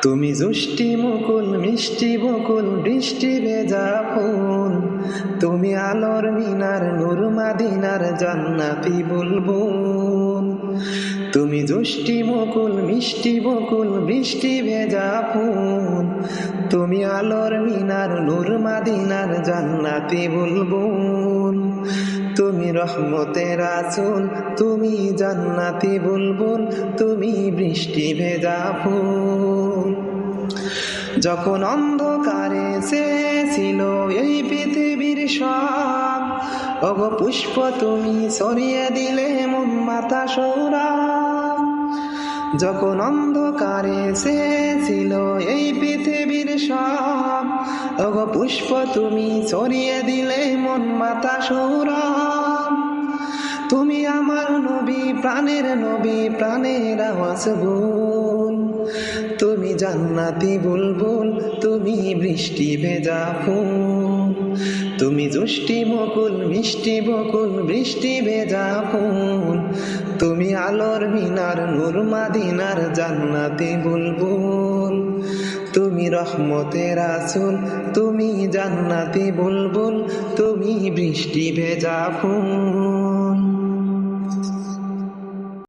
তুমি জুষ্টি মুকুল মিষ্টি বকুল বৃষ্টি ভেজা ফুল, তুমি আলোর মিনার নূর মাদিনার জান্নাতি বুলবুল। তুমি জুষ্টি মুকুল মিষ্টি বকুল বৃষ্টি ভেজা ফুল, তুমি আলোর মিনার নূর মাদিনার জান্নাতি বুলবুল। তুমি রহমতের রাসূল, তুমি জান্নাতি বুলবুল, তুমি বৃষ্টি ভেজা ফুল। যখন অন্ধকারে ছিল এই পৃথিবীর সব, ওগো পুষ্প তুমি সরিয়ে দিলে মন মাতা সৌরভ। যখন অন্ধকারে ছিল এই পৃথিবীর সব, ওগো পুষ্প তুমি সরিয়ে দিলে মন মাতা সৌরভ। তুমি আমার নবী প্রাণের নবী প্রাণের রাসূল, তুমি জান্নাতি বুলবুল, তুমি বৃষ্টি ভেজা ফুল। তুমি জুষ্টি মুকুল মিষ্টি বকুল বৃষ্টি ভেজা ফুল, তুমি আলোর মিনার নূর মাদিনার জান্নাতি বুলবুল। তুমি রহমতের রাসূল, তুমি জান্নাতি বুলবুল, তুমি বৃষ্টি ভেজা ফুল।